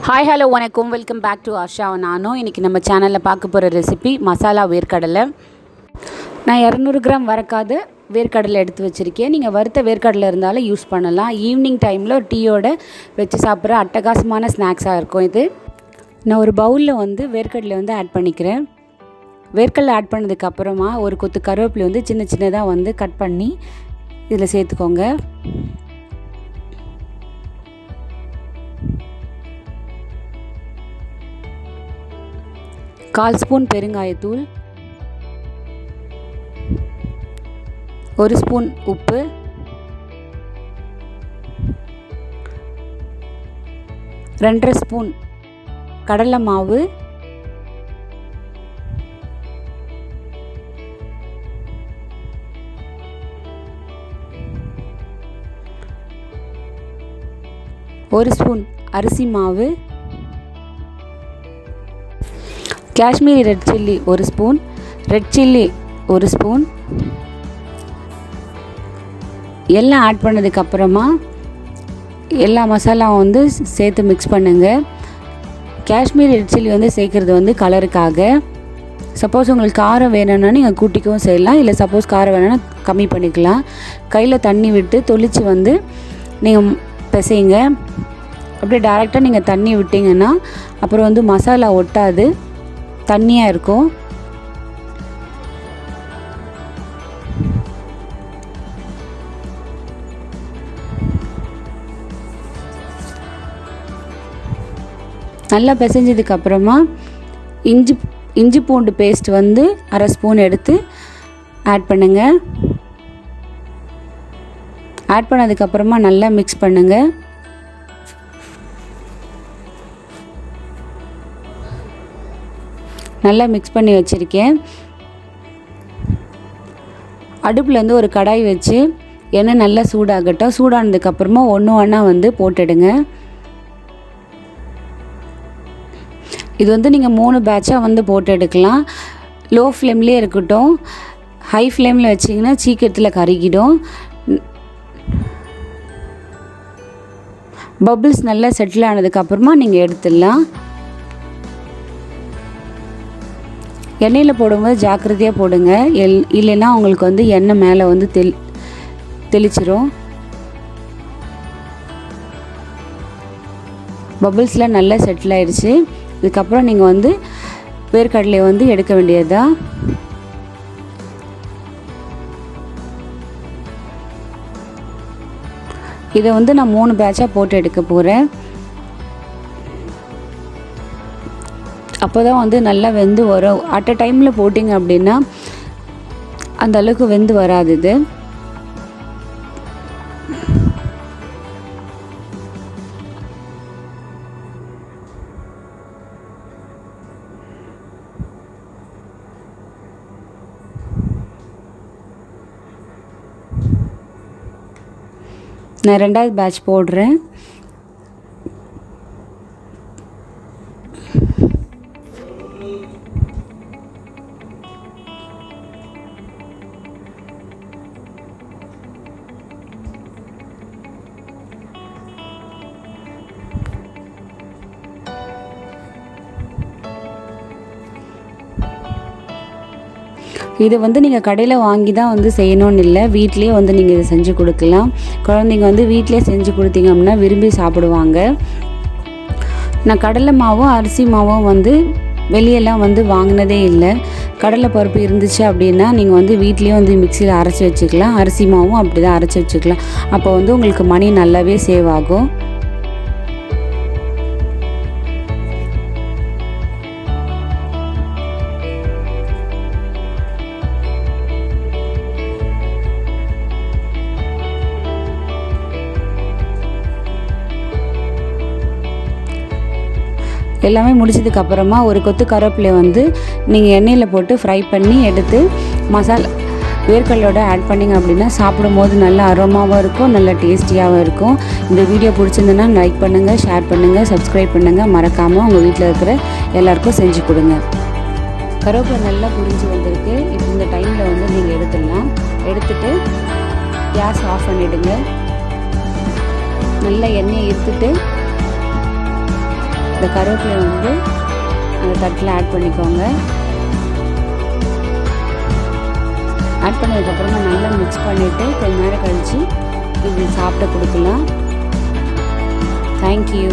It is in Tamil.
ஹாய் ஹலோ வணக்கம், வெல்கம் பேக் டு ஆஷா. நானும் இன்றைக்கி நம்ம சேனலில் பார்க்க போகிற ரெசிபி மசாலா வேர்க்கடலை. நான் 200 கிராம் வறுக்காத வேர்க்கடலை எடுத்து வச்சுருக்கேன். நீங்கள் வறுத்த வேர்க்கடலை இருந்தாலும் யூஸ் பண்ணலாம். ஈவினிங் டைமில் டீயோடு வச்சு சாப்பிட்ற அட்டகாசமான ஸ்நாக்ஸாக இருக்கும் இது. நான் ஒரு பவுலில் வேர்க்கடலை ஆட் பண்ணிக்கிறேன். வேர்க்கடலை ஆட் பண்ணதுக்கப்புறமா ஒரு கொத்து கருவேப்பிலை சின்ன சின்னதாக கட் பண்ணி இதில் சேர்த்துக்கோங்க. கால் ஸ்பூன் பெருங்காயத்தூள், 1 ஸ்பூன் உப்பு, 2.5 ஸ்பூன் கடலை மாவு, 1 ஸ்பூன் அரிசி மாவு, Kashmiri red chilli 1 spoon, red chilli 1 spoon எல்லாம் ஆட் பண்ணதுக்கப்புறமா எல்லா மசாலாவும் சேர்த்து மிக்ஸ் பண்ணுங்கள். காஷ்மீரி ரெட் சில்லி சேர்க்குறது கலருக்காக. சப்போஸ் உங்களுக்கு காரம் வேணும்னா நீங்கள் கூட்டிக்கவும் செய்யலாம், இல்லை சப்போஸ் காரம் வேணும்னா கம்மி பண்ணிக்கலாம். கையில் தண்ணி விட்டு தொளிச்சு நீங்கள் பிசைங்க. அப்படியே டைரெக்டாக நீங்கள் தண்ணி விட்டிங்கன்னா அப்புறம் மசாலா ஒட்டாது, தண்ணியாக இருக்கும். நல்லா பிசைஞ்சதுக்கப்புறமா இஞ்சி பூண்டு பேஸ்ட் 1/2 ஸ்பூன் எடுத்து ஆட் பண்ணுங்கள். ஆட் பண்ணதுக்கப்புறமா நல்லா மிக்ஸ் பண்ணுங்கள். நல்லா மிக்ஸ் பண்ணி வச்சுருக்கேன். அடுப்பில் ஒரு கடாய் வச்சு எண்ணெய் நல்லா சூடாகட்டும். சூடானதுக்கப்புறமா ஒன்று போட்டுடுங்க. இது நீங்கள் 3 பேட்சாக போட்டு எடுக்கலாம். லோ ஃப்ளேம்லேயே இருக்கட்டும். ஹை ஃப்ளேமில் வச்சிங்கன்னா சீக்கிரத்தில் கருகிடும். பபிள்ஸ் நல்லா செட்டில் ஆனதுக்கப்புறமா நீங்கள் எடுத்துடலாம். எண்ணெயில் போடும்போது ஜாக்கிரதையாக போடுங்க, இல்லைன்னா உங்களுக்கு எண்ணெய் மேலே தெளிச்சிரும். பபிள்ஸ்லாம் நல்லா செட்டில் ஆயிடுச்சு. இதுக்கப்புறம் நீங்கள் வேர்க்கடலையை எடுக்க வேண்டியதுதான். இதை நான் 3 பேட்சாக போட்டு எடுக்க போகிறேன். அப்போ தான் நல்லா வெந்து வரும். அட் அ டைமில் போட்டிங்க அப்படின்னா அந்த அளவுக்கு வெந்து வராது. இது நான் 2வது பேட்ச் போடுறேன். இது நீங்கள் கடையில் வாங்கி தான் செய்யணும்னு இல்லை, வீட்டிலே நீங்கள் இதை செஞ்சு கொடுக்கலாம். குழந்தைங்க வீட்டிலே செஞ்சு கொடுத்தீங்க அப்படின்னா விரும்பி சாப்பிடுவாங்க. நான் கடலை மாவும் அரிசி மாவும் வெளியெல்லாம் வாங்கினதே இல்லை. கடலை பருப்பு இருந்துச்சு அப்படின்னா நீங்கள் வீட்லேயே மிக்சியில் அரைச்சி வச்சுக்கலாம். அரிசி மாவும் அப்படி தான் அரைச்சி வச்சுக்கலாம். அப்போ உங்களுக்கு மணி நல்லாவே சேவ் ஆகும். எல்லாமே முடிச்சதுக்கப்புறமா ஒரு கொத்து கருவேப்பிலை நீங்கள் எண்ணெயில் போட்டு ஃப்ரை பண்ணி எடுத்து மசாலா வேர்க்கடலையோட ஆட் பண்ணிங்க அப்படின்னா சாப்பிடும்போது நல்ல அரோமாவும் இருக்கும், நல்ல டேஸ்டியாகவும் இருக்கும். இந்த வீடியோ பிடிச்சிருந்ததுன்னா லைக் பண்ணுங்கள், ஷேர் பண்ணுங்கள், சப்ஸ்கிரைப் பண்ணுங்கள். மறக்காமல் உங்கள் வீட்டில் இருக்கிற எல்லாருக்கும் செஞ்சு கொடுங்க. கருவேப்பிலை நல்லா புரிஞ்சு வந்திருக்கு. இப்போ இந்த டைமில் நீங்கள் எடுத்துடலாம். எடுத்துட்டு கேஸ் ஆஃப் பண்ணிவிடுங்க. நல்லா எண்ணெயை எடுத்துட்டு இந்த கருவேப்பிலை வந்து அந்த தட்டில் ஆட் பண்ணிக்கோங்க. ஆட் பண்ணதுக்கப்புறமா நல்லா மிக்ஸ் பண்ணிவிட்டு கொஞ்ச நேரம் கழித்து இது சாப்பிட கொடுக்கலாம். தேங்க்யூ.